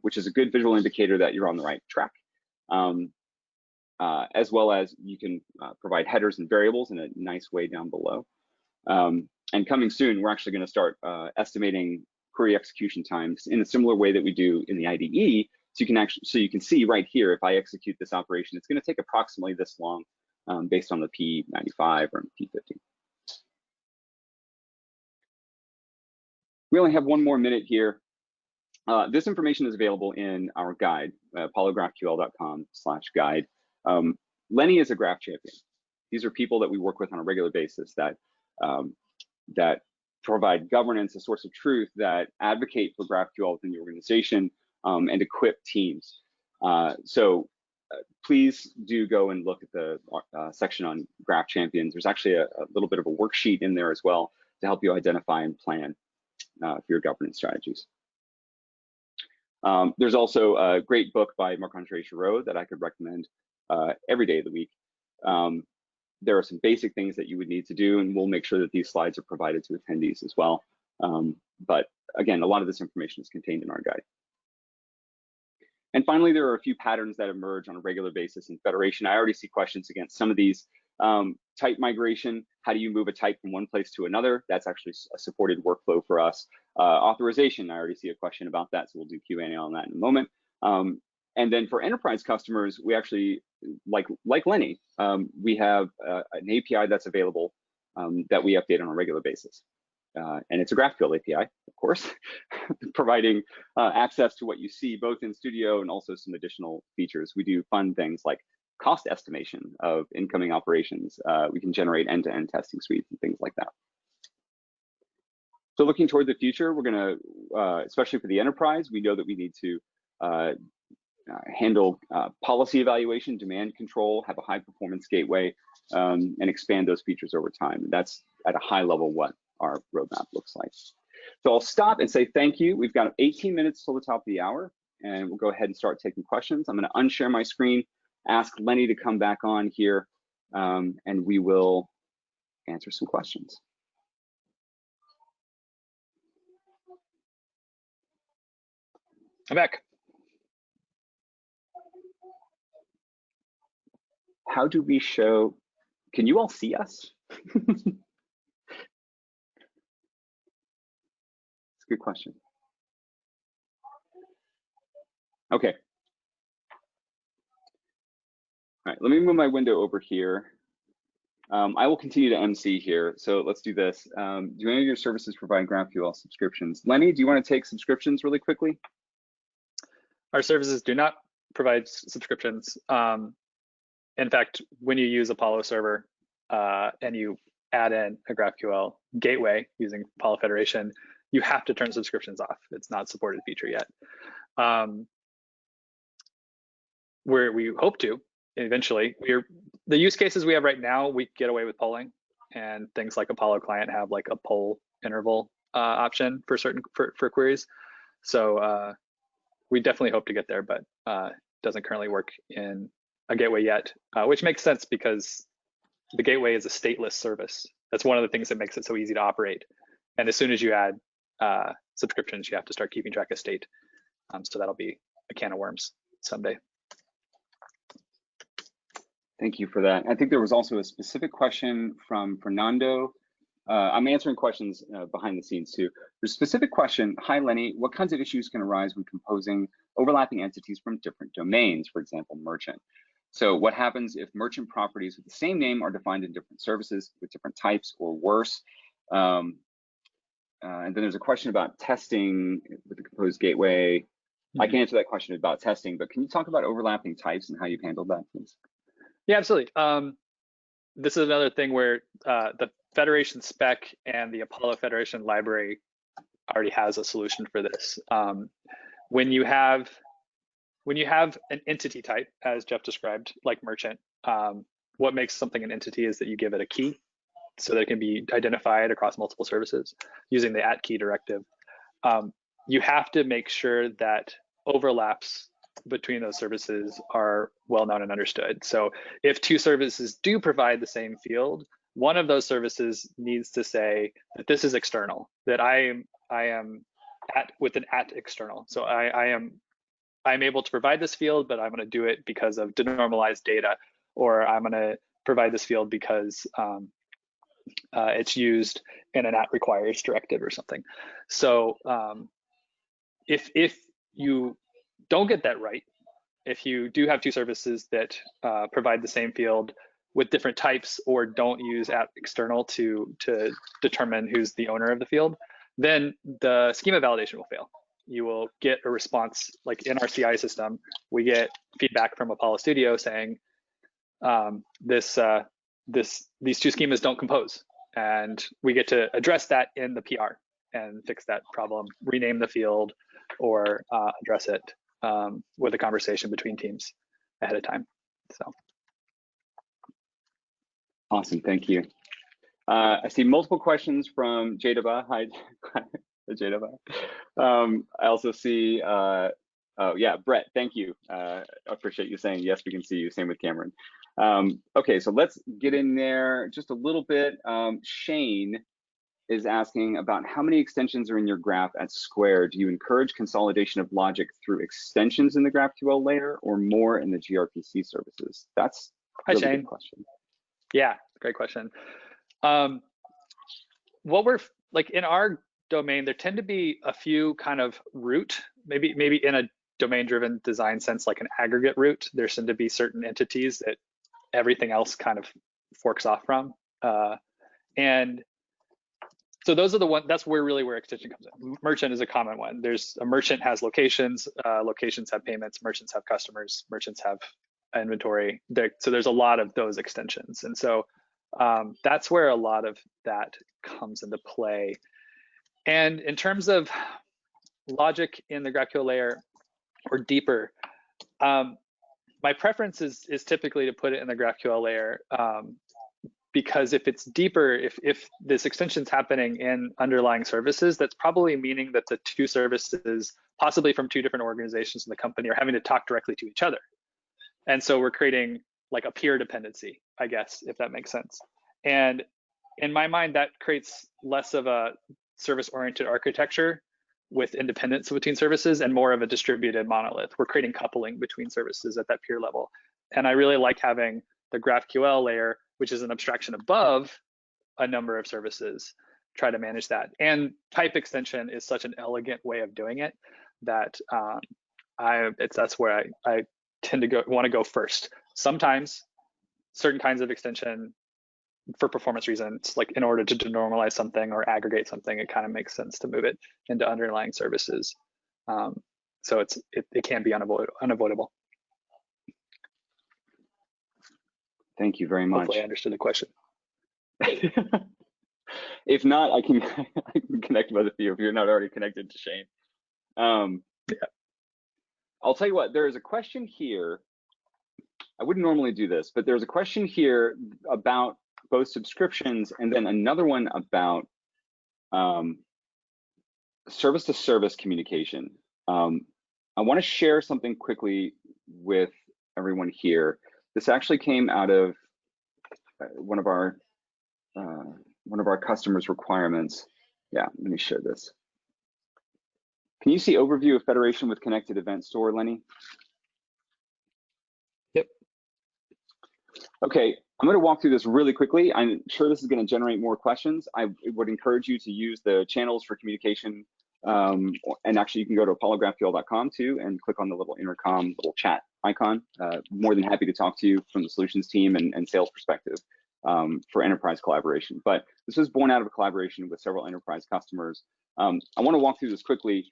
which is a good visual indicator that you're on the right track. As well as you can provide headers and variables in a nice way down below. And coming soon, we're actually going to start estimating query execution times in a similar way that we do in the IDE. So you can see right here, if I execute this operation, it's going to take approximately this long based on the P95 or P50. We only have one more minute here. This information is available in our guide, apollographql.com/guide. Lenny is a graph champion. These are people that we work with on a regular basis that provide governance, a source of truth, that advocate for GraphQL within the organization and equip teams. So please do go and look at the section on graph champions. There's actually a little bit of a worksheet in there as well to help you identify and plan for your governance strategies. There's also a great book by Marc-André Giraud that I could recommend every day of the week. There are some basic things that you would need to do, and we'll make sure that these slides are provided to attendees as well. But again, a lot of this information is contained in our guide. And finally, there are a few patterns that emerge on a regular basis in Federation. I already see questions against some of these. Type migration, how do you move a type from one place to another? That's actually a supported workflow for us. Authorization, I already see a question about that, so we'll do Q&A on that in a moment. And then for enterprise customers, we actually, like Lenny, we have an API that's available that we update on a regular basis. And it's a GraphQL API, of course, providing access to what you see both in Studio and also some additional features. We do fun things like cost estimation of incoming operations. We can generate end-to-end testing suites and things like that. So looking toward the future, we're going to, especially for the enterprise, we know that we need to handle policy evaluation, demand control, have a high performance gateway, and expand those features over time. And that's at a high level what our roadmap looks like. So I'll stop and say thank you. We've got 18 minutes till the top of the hour, and we'll go ahead and start taking questions. I'm going to unshare my screen, ask Lenny to come back on here, and we will answer some questions. I'm back. How do we show, can you all see us? It's a good question. Okay. All right, let me move my window over here. I will continue to MC here. So let's do this. Do any of your services provide GraphQL subscriptions? Lenny, do you want to take subscriptions really quickly? Our services do not provide subscriptions. In fact, when you use Apollo Server and you add in a GraphQL gateway using Apollo Federation, you have to turn subscriptions off. It's not a supported feature yet. Where we hope to eventually, the use cases we have right now, we get away with polling, and things like Apollo Client have like a poll interval option for certain for queries. So we definitely hope to get there, but doesn't currently work in a gateway yet, which makes sense because the gateway is a stateless service. That's one of the things that makes it so easy to operate. And as soon as you add subscriptions, you have to start keeping track of state. So that'll be a can of worms someday. Thank you for that. I think there was also a specific question from Fernando. I'm answering questions behind the scenes too. There's a specific question. Hi, Lenny. What kinds of issues can arise when composing overlapping entities from different domains, for example, merchant? So what happens if merchant properties with the same name are defined in different services with different types or worse? And then there's a question about testing with the composed gateway. Mm-hmm. I can answer that question about testing, but can you talk about overlapping types and how you've handled that, please? Yeah, absolutely. This is another thing where the Federation spec and the Apollo Federation library already has a solution for this. When you have an entity type, as Jeff described, like merchant, what makes something an entity is that you give it a key so that it can be identified across multiple services using the @key directive. You have to make sure that overlaps between those services are well known and understood. So if two services do provide the same field, one of those services needs to say that this is external, that I am with an @external. So I'm able to provide this field, but I'm going to do it because of denormalized data, or I'm going to provide this field because it's used in an @requires directive or something. So if you don't get that right, if you do have two services that provide the same field with different types or don't use @external to determine who's the owner of the field, then the schema validation will fail. You will get a response, like in our CI system, we get feedback from Apollo Studio saying these two schemas don't compose, and we get to address that in the PR and fix that problem, rename the field, or address it with a conversation between teams ahead of time. So awesome, thank you. I see multiple questions from Jadaba. Hi, Jadaba. I also see, oh yeah, Brett, thank you. I appreciate you saying yes, we can see you. Same with Cameron. Okay, so let's get in there just a little bit. Shane is asking about how many extensions are in your graph at Square. Do you encourage consolidation of logic through extensions in the GraphQL layer or more in the gRPC services? That's a really good question. Yeah, great question. What we're like in our domain, there tend to be a few kind of root, maybe in a domain-driven design sense, like an aggregate root. There tend to be certain entities that everything else kind of forks off from, and so those are the ones. That's where extension comes in. Merchant is a common one. There's a merchant has locations, locations have payments, merchants have customers, merchants have inventory. So there's a lot of those extensions. And so that's where a lot of that comes into play. And in terms of logic in the GraphQL layer or deeper, my preference is typically to put it in the GraphQL layer, because if it's deeper, if this extension's happening in underlying services, that's probably meaning that the two services, possibly from two different organizations in the company, are having to talk directly to each other. And so we're creating like a peer dependency, I guess, if that makes sense. And in my mind, that creates less of a service-oriented architecture with independence between services and more of a distributed monolith. We're creating coupling between services at that peer level. And I really like having the GraphQL layer, which is an abstraction above a number of services, try to manage that. And type extension is such an elegant way of doing it that that's where I tend to want to go first. Sometimes certain kinds of extension, for performance reasons, like in order to denormalize something or aggregate something, it kind of makes sense to move it into underlying services. So it can be unavoidable. Thank you very much. Hopefully I understood the question. If not, I can connect with you if you're not already connected to Shane. Yeah. I'll tell you what, there is a question here. I wouldn't normally do this, but there's a question here about both subscriptions and then another one about service-to-service communication. I want to share something quickly with everyone here. This actually came out of one of our customers' requirements. Yeah, let me share this. Can you see overview of Federation with connected event store, Lenny? Yep. Okay, I'm going to walk through this really quickly. I'm sure this is going to generate more questions. I would encourage you to use the channels for communication. And actually, you can go to apollographql.com too and click on the little intercom little chat icon. More than happy to talk to you from the solutions team and sales perspective for enterprise collaboration. But this was born out of a collaboration with several enterprise customers. I want to walk through this quickly.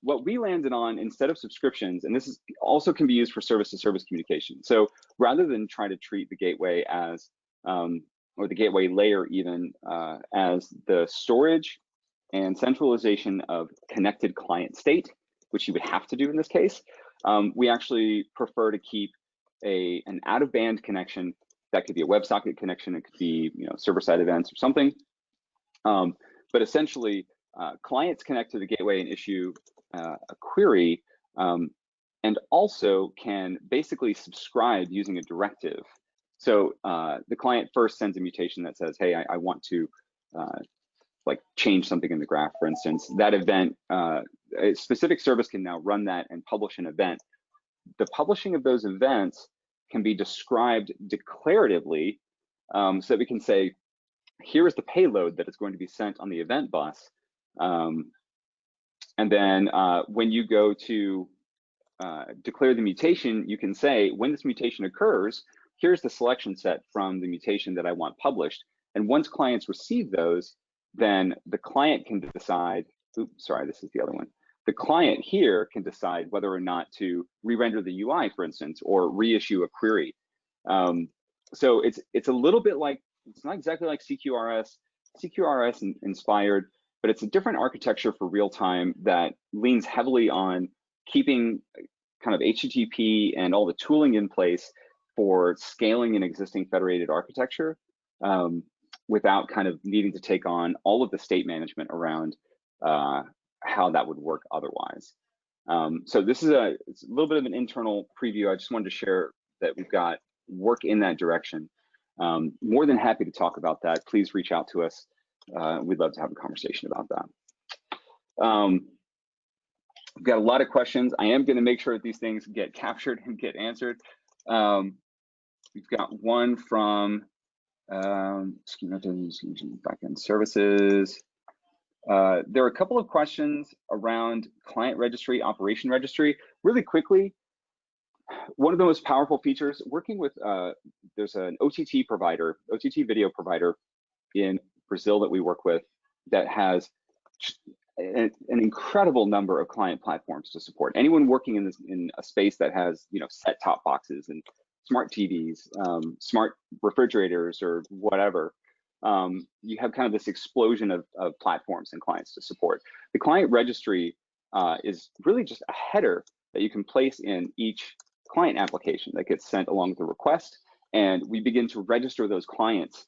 What we landed on instead of subscriptions, and this is also can be used for service-to-service communication. So rather than try to treat the gateway as, or the gateway layer even, as the storage and centralization of connected client state, which you would have to do in this case, we actually prefer to keep an out-of-band connection. That could be a WebSocket connection, it could be server-side events or something. But essentially, clients connect to the gateway and issue a query, and also can basically subscribe using a directive. So the client first sends a mutation that says, hey, I want to like change something in the graph, for instance. That event, a specific service can now run that and publish an event. The publishing of those events can be described declaratively, so that we can say, here is the payload that is going to be sent on the event bus. And then when you go to declare the mutation, you can say, when this mutation occurs, here's the selection set from the mutation that I want published. And once clients receive those, then the client can decide, oops, sorry, this is the other one. The client here can decide whether or not to re-render the UI, for instance, or reissue a query. So it's a little bit like, it's not exactly like CQRS inspired, but it's a different architecture for real time that leans heavily on keeping kind of HTTP and all the tooling in place for scaling an existing federated architecture without kind of needing to take on all of the state management around how that would work otherwise. So this is it's a little bit of an internal preview. I just wanted to share that we've got work in that direction. More than happy to talk about that. Please reach out to us. We'd love to have a conversation about that. We've got a lot of questions. I am going to make sure that these things get captured and get answered. We've got one from backend services. There are a couple of questions around client registry, operation registry. Really quickly, one of the most powerful features, working with, there's an OTT provider, OTT video provider in Brazil that we work with that has an incredible number of client platforms to support. Anyone working in a space that has, set-top boxes and smart TVs, smart refrigerators, or whatever, you have kind of this explosion of platforms and clients to support. The client registry is really just a header that you can place in each client application that gets sent along with the request, and we begin to register those clients,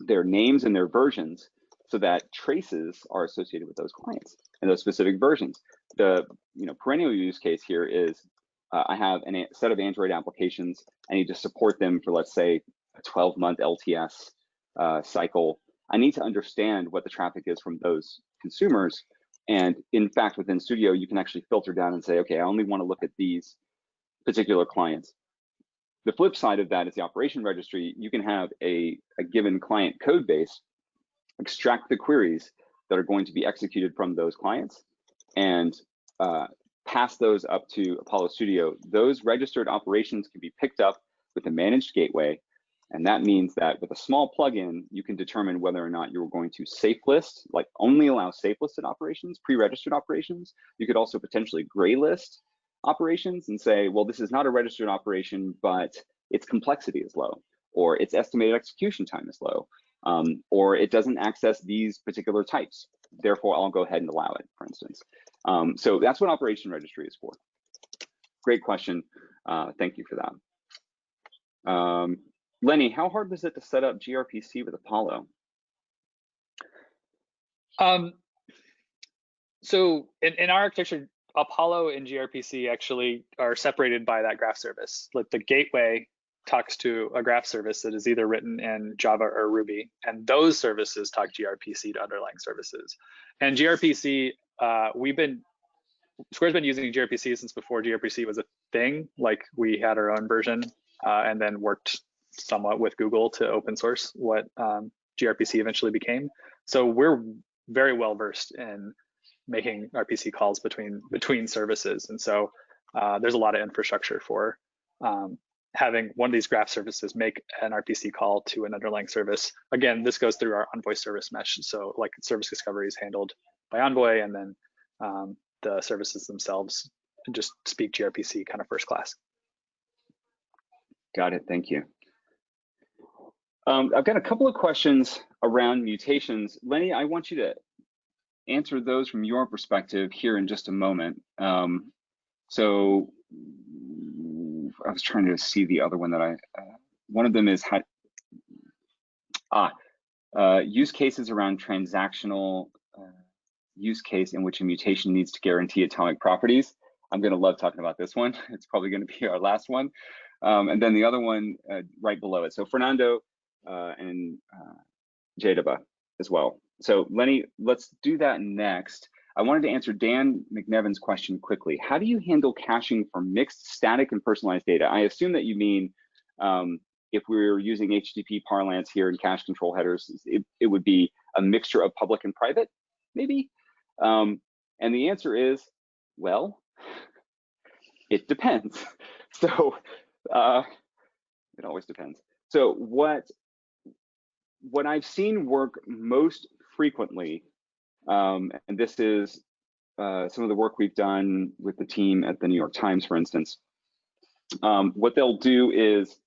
their names and their versions, so that traces are associated with those clients and those specific versions. The perennial use case here is I have a set of Android applications. I need to support them for, let's say, a 12-month LTS cycle. I need to understand what the traffic is from those consumers. And in fact, within Studio, you can actually filter down and say, okay, I only want to look at these particular clients. The flip side of that is the operation registry. You can have a given client code base, extract the queries that are going to be executed from those clients, and pass those up to Apollo Studio. Those registered operations can be picked up with a managed gateway, and that means that with a small plugin, you can determine whether or not you're going to safe list, like only allow safe listed operations, pre-registered operations. You could also potentially gray list operations and say, well, this is not a registered operation, but its complexity is low, or its estimated execution time is low, or it doesn't access these particular types. Therefore, I'll go ahead and allow it, for instance. So that's what operation registry is for. Great question. Thank you for that. Lenny, how hard was it to set up gRPC with Apollo? So in our architecture, Apollo and gRPC actually are separated by that graph service. Like the gateway talks to a graph service that is either written in Java or Ruby, and those services talk gRPC to underlying services. And gRPC, Square's been using gRPC since before gRPC was a thing. Like we had our own version and then worked somewhat with Google to open source what gRPC eventually became. So we're very well versed in making RPC calls between services. And so there's a lot of infrastructure for having one of these graph services make an RPC call to an underlying service. Again, this goes through our Envoy service mesh. So like service discovery is handled by Envoy, and then the services themselves just speak gRPC kind of first class. Got it, thank you. I've got a couple of questions around mutations. Lenny, I want you to answer those from your perspective here in just a moment. So I was trying to see the other one that one of them is use cases around transactional use case in which a mutation needs to guarantee atomic properties. I'm gonna love talking about this one. It's probably gonna be our last one. And then the other one right below it. So Fernando and Jadaba as well. So Lenny, let's do that next. I wanted to answer Dan McNevin's question quickly. How do you handle caching for mixed static and personalized data? I assume that you mean if we were using HTTP parlance here in cache control headers, it would be a mixture of public and private, maybe? And the answer is, well, it depends. So it always depends. So what I've seen work most frequently, and this is some of the work we've done with the team at the New York Times, for instance. What they'll do is,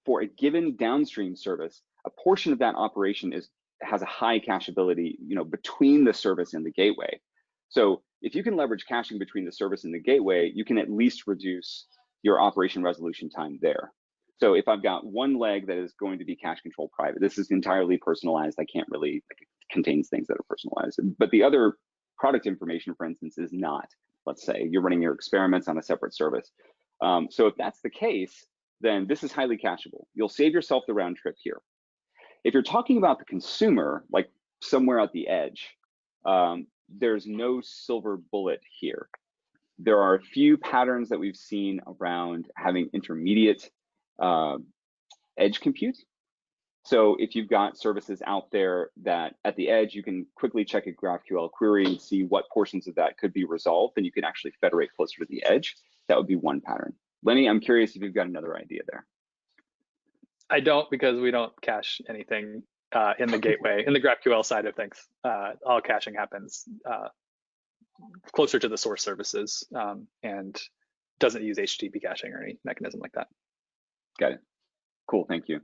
for a given downstream service, a portion of that operation has a high cacheability, between the service and the gateway. So if you can leverage caching between the service and the gateway, you can at least reduce your operation resolution time there. So if I've got one leg that is going to be cache control private, this is entirely personalized. I can't really, it contains things that are personalized. But the other product information, for instance, is not. Let's say you're running your experiments on a separate service. So if that's the case, then this is highly cacheable. You'll save yourself the round trip here. If you're talking about the consumer, like somewhere at the edge, there's no silver bullet here. There are a few patterns that we've seen around having intermediate edge compute. So if you've got services out there that at the edge, you can quickly check a GraphQL query and see what portions of that could be resolved, and you can actually federate closer to the edge. That would be one pattern. Lenny, I'm curious if you've got another idea there. I don't, because we don't cache anything in the gateway, in the GraphQL side of things. All caching happens closer to the source services and doesn't use HTTP caching or any mechanism like that. Got it. Cool, thank you.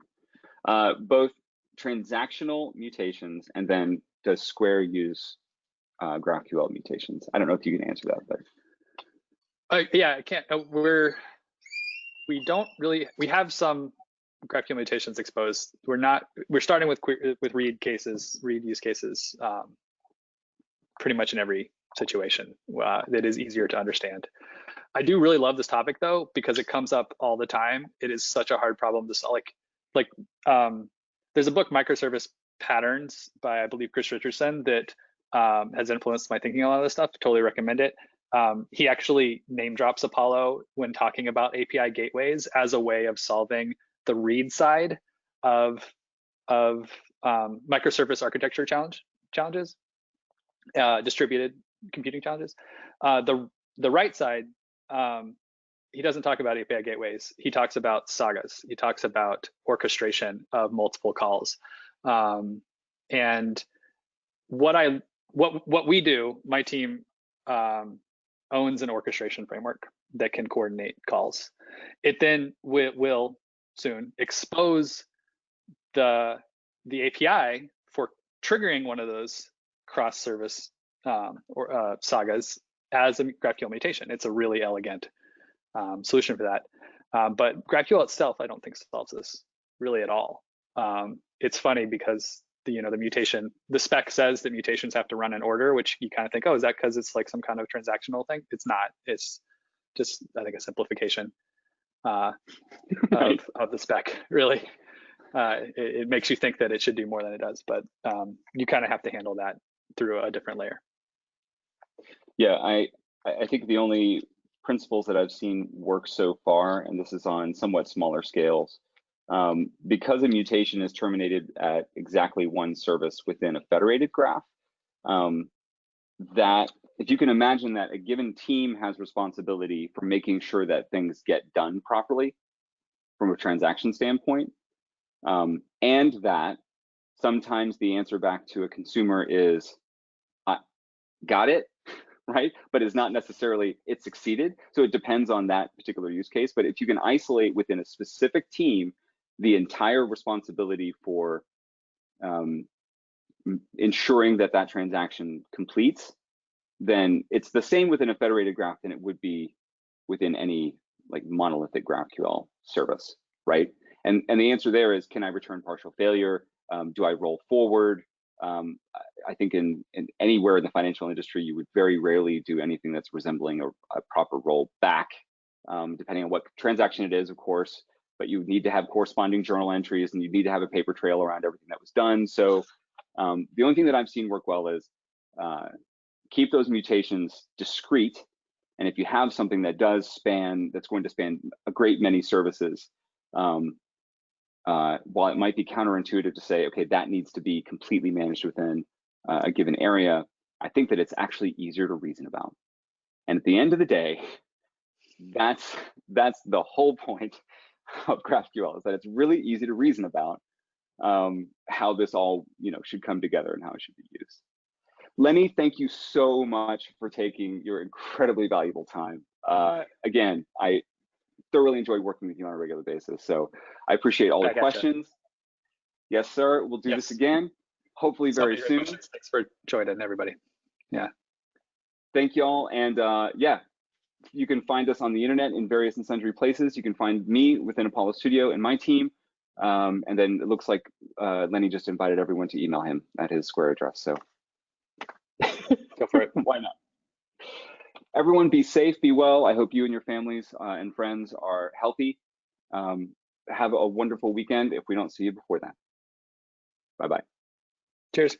Both transactional mutations and then does Square use GraphQL mutations? I don't know if you can answer that, but. Yeah, I can't. We don't really. We have some GraphQL mutations exposed. We're starting with read use cases, pretty much in every situation that is easier to understand. I do really love this topic though, because it comes up all the time. It is such a hard problem to solve. There's a book, Microservice Patterns, by I believe Chris Richardson, that has influenced my thinking on a lot of this stuff. Totally recommend it. He actually name drops Apollo when talking about API gateways as a way of solving the read side of microservice architecture challenges, distributed computing challenges. The right side, he doesn't talk about API gateways. He talks about sagas. He talks about orchestration of multiple calls. And what we do, my team owns an orchestration framework that can coordinate calls. It then will soon expose the API for triggering one of those cross-service sagas as a GraphQL mutation. It's a really elegant solution for that. But GraphQL itself, I don't think solves this really at all. It's funny because the mutation, the spec says that mutations have to run in order, which you kind of think, oh, is that because it's like some kind of transactional thing? It's not. It's just, I think, a simplification of the spec, really. It makes you think that it should do more than it does, but you kind of have to handle that through a different layer. Yeah, I think the only principles that I've seen work so far, and this is on somewhat smaller scales, because a mutation is terminated at exactly one service within a federated graph, that if you can imagine that a given team has responsibility for making sure that things get done properly from a transaction standpoint, and that sometimes the answer back to a consumer is, got it, right? But it's not necessarily, it succeeded. So it depends on that particular use case. But if you can isolate within a specific team the entire responsibility for ensuring that that transaction completes, then it's the same within a federated graph than it would be within any like monolithic GraphQL service, right? And the answer there is, can I return partial failure? Do I roll forward? I think in anywhere in the financial industry, you would very rarely do anything that's resembling a proper roll back, depending on what transaction it is, of course, but you need to have corresponding journal entries and you need to have a paper trail around everything that was done. So the only thing that I've seen work well is keep those mutations discrete. And if you have something that that's going to span a great many services, while it might be counterintuitive to say, okay, that needs to be completely managed within a given area, I think that it's actually easier to reason about. And at the end of the day, that's the whole point of GraphQL, is that it's really easy to reason about how this all should come together and how it should be used. Lenny, thank you so much for taking your incredibly valuable time. Again, I thoroughly enjoy working with you on a regular basis. So I appreciate all the questions. Yes, sir. We'll do this again, hopefully very soon. Thanks for joining, everybody. Yeah. Thank you all. And yeah, you can find us on the internet in various and sundry places. You can find me within Apollo Studio and my team. And then it looks like Lenny just invited everyone to email him at his Square address. So go for it. Why not? Everyone be safe, be well. I hope you and your families and friends are healthy. Have a wonderful weekend if we don't see you before then. Bye-bye. Cheers.